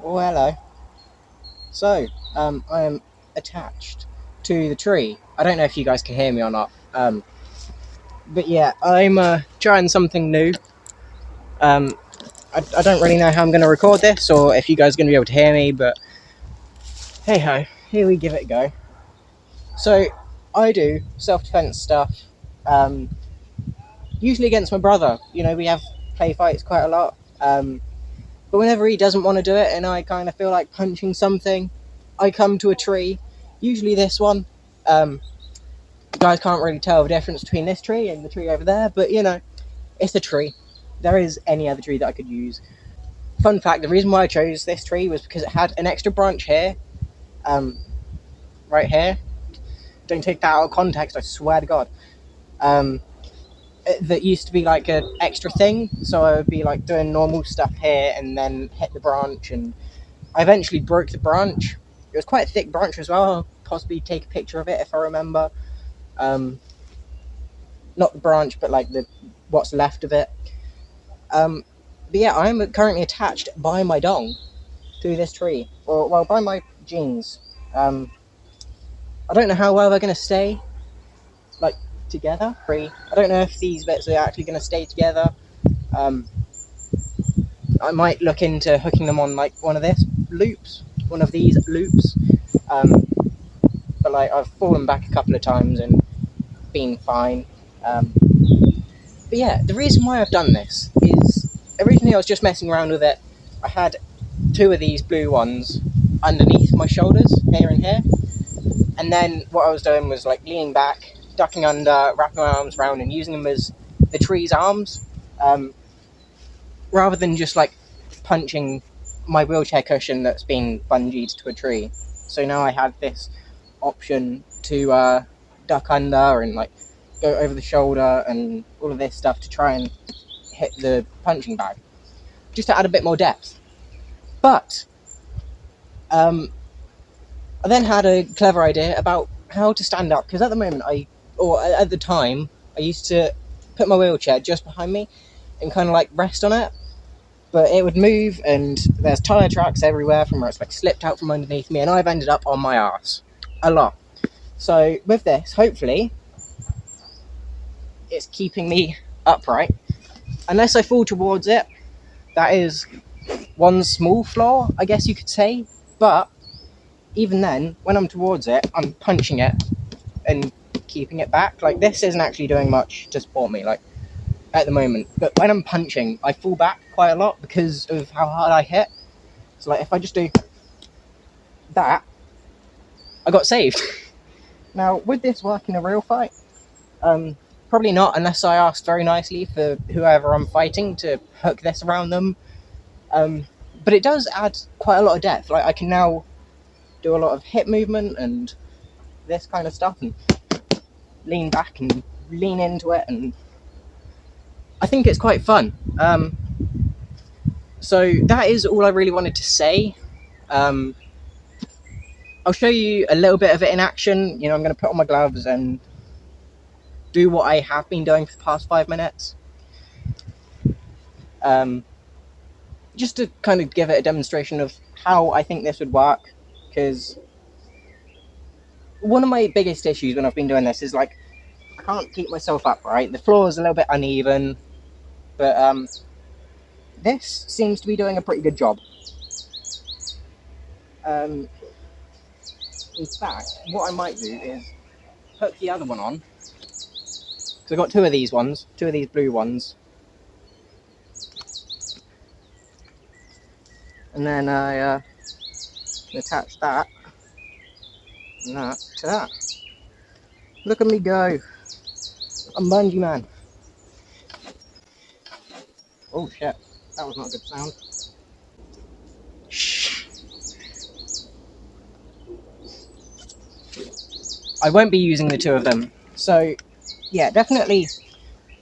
Oh, hello. So, I am attached to the tree. I don't know if you guys can hear me or not. But yeah, I'm trying something new. Um, I don't really know how I'm going to record this or if you guys are going to be able to hear me, but hey ho, here we give it a go. So, I do self defense stuff, um, usually against my brother. You know, we have play fights quite a lot. But whenever he doesn't want to do it and I kind of feel like punching something, I come to a tree, usually this one. You guys can't really tell the difference between this tree and the tree over there, but you know, it's a tree. There is any other tree that I could use. Fun fact, the reason why I chose this tree was because it had an extra branch here, um, right here. Don't take that out of context, I swear to God. Um, that used to be like an extra thing, so I would be like doing normal stuff here and then hit the branch, and I eventually broke the branch. It was quite a thick branch as well. I'll possibly take a picture of it if I remember. Um, not the branch, but like the what's left of it. But yeah, I'm currently attached by my dong to this tree, or well, by my jeans. Um, I don't know how well they're going to stay, like together. I don't know if these bits are actually going to stay together. Um, I might look into hooking them on like one of these loops. Um, but like I've fallen back a couple of times and been fine. But yeah, the reason why I've done this is originally I was just messing around with it. I had two of these blue ones underneath my shoulders, here and here. And then what I was doing was like leaning back, ducking under, wrapping my arms around and using them as the tree's arms. Rather than just like punching my wheelchair cushion that's been bungeed to a tree. So now I had this option to duck under and like go over the shoulder and all of this stuff to try and hit the punching bag, just to add a bit more depth. But I then had a clever idea about how to stand up, because at the time, I used to put my wheelchair just behind me and kind of like rest on it, but it would move and there's tire tracks everywhere from where it's like slipped out from underneath me, and I've ended up on my arse a lot. So with this, hopefully, it's keeping me upright. Unless I fall towards it, that is one small flaw, I guess you could say. But even then, when I'm towards it, I'm punching it and keeping it back. Like, this isn't actually doing much to support me, like, at the moment. But when I'm punching, I fall back quite a lot because of how hard I hit. So, like, if I just do that, I got saved. Now, would this work in a real fight? Probably not, unless I asked very nicely for whoever I'm fighting to hook this around them. But it does add quite a lot of depth. Like, I can now do a lot of hip movement and this kind of stuff, and lean back and lean into it, and I think it's quite fun. So that is all I really wanted to say. I'll show you a little bit of it in action. You know, I'm going to put on my gloves and do what I have been doing for the past 5 minutes. Just to kind of give it a demonstration of how I think this would work, because one of my biggest issues when I've been doing this is like I can't keep myself upright. The floor is a little bit uneven, but this seems to be doing a pretty good job. In fact, what I might do is hook the other one on, because I've got two of these blue ones, and then I can attach that and that to that. Look at me go! I'm Bungee man. Oh shit, that was not a good sound. Shh. I won't be using the two of them, so yeah, definitely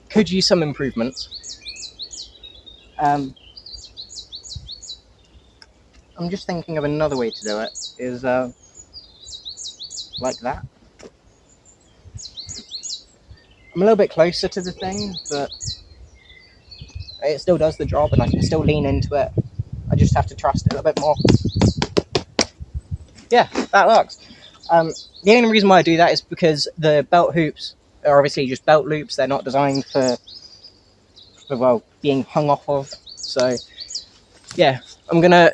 could use some improvements. I'm just thinking of another way to do it, is like that. I'm a little bit closer to the thing, but it still does the job and I can still lean into it. I just have to trust it a little bit more. Yeah, that works. The only reason why I do that is because the belt hoops are obviously just belt loops. They're not designed for well, being hung off of. So yeah, I'm gonna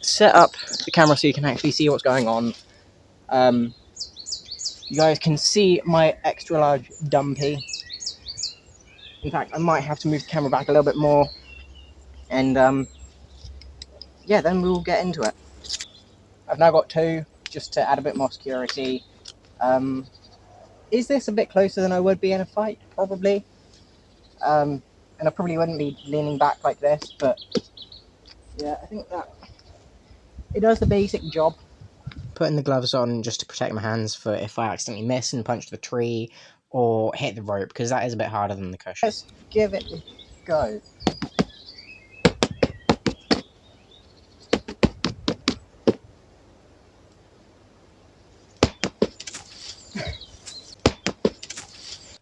set up the camera so you can actually see what's going on. You guys can see my extra large dumpy. In fact, I might have to move the camera back a little bit more, and yeah, then we'll get into it. I've now got two, just to add a bit more security. Is this a bit closer than I would be in a fight? Probably. And I probably wouldn't be leaning back like this, but yeah, I think that it does the basic job. Putting the gloves on just to protect my hands for if I accidentally miss and punch the tree or hit the rope, because that is a bit harder than the cushion. Let's give it a go.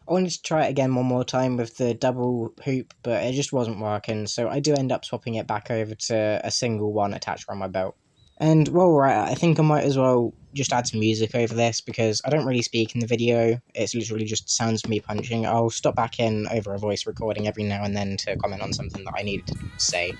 I wanted to try it again one more time with the double hoop, but it just wasn't working, so I do end up swapping it back over to a single one attached around my belt. And while we're at it, I think I might as well just add some music over this, because I don't really speak in the video. It's literally just sounds of me punching. I'll stop back in over a voice recording every now and then to comment on something that I needed to say.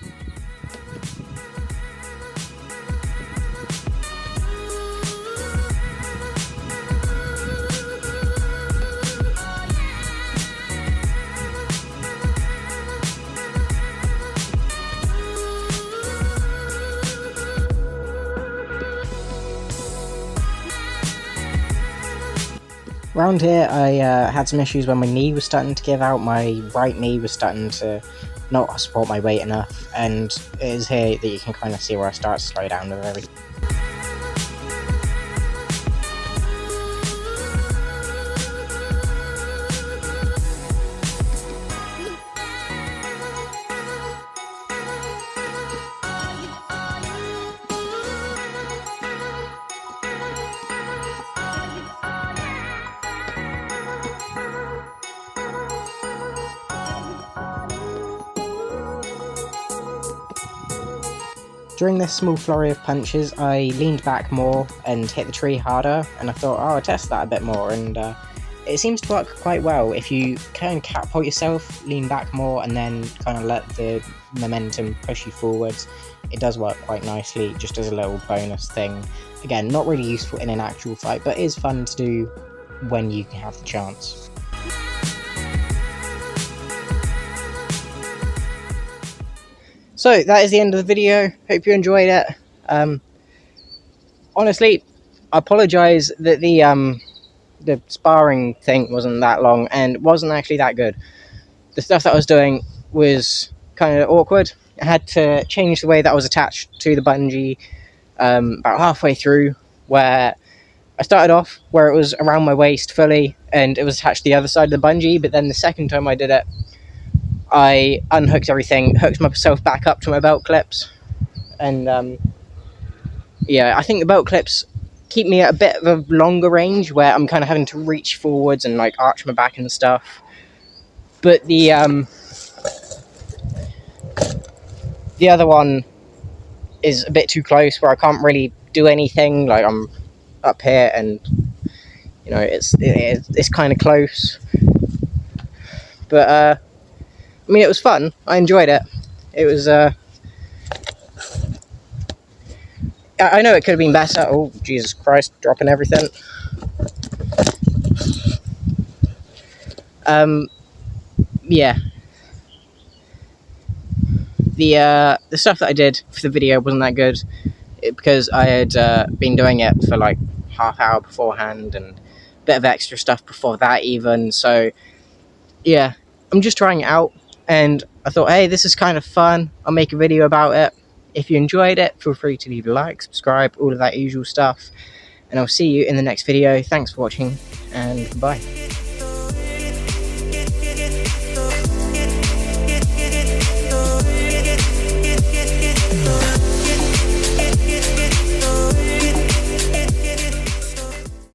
Around here, I had some issues when my knee was starting to give out. My right knee was starting to not support my weight enough, and it is here that you can kind of see where I start to slow down with everything. During this small flurry of punches, I leaned back more and hit the tree harder, and I thought, oh, I'll test that a bit more, and it seems to work quite well. If you kind of catapult yourself, lean back more, and then kind of let the momentum push you forwards, it does work quite nicely, just as a little bonus thing. Again, not really useful in an actual fight, but is fun to do when you have the chance. So that is the end of the video. Hope you enjoyed it. Honestly, I apologise that the sparring thing wasn't that long and wasn't actually that good. The stuff that I was doing was kind of awkward. I had to change the way that I was attached to the bungee about halfway through, where I started off where it was around my waist fully and it was attached to the other side of the bungee, but then the second time I did it, I unhooked everything, hooked myself back up to my belt clips, and yeah, I think the belt clips keep me at a bit of a longer range where I'm kind of having to reach forwards and like arch my back and stuff. But the other one is a bit too close where I can't really do anything. Like I'm up here and you know it's kind of close. But I mean, it was fun. I enjoyed it. It was, I know it could have been better. Oh, Jesus Christ, dropping everything. Yeah. The stuff that I did for the video wasn't that good, because I had been doing it for like half hour beforehand and a bit of extra stuff before that even. So, yeah, I'm just trying it out. And I thought, hey, this is kind of fun. I'll make a video about it. If you enjoyed it, feel free to leave a like, subscribe, all of that usual stuff. And I'll see you in the next video. Thanks for watching, and goodbye.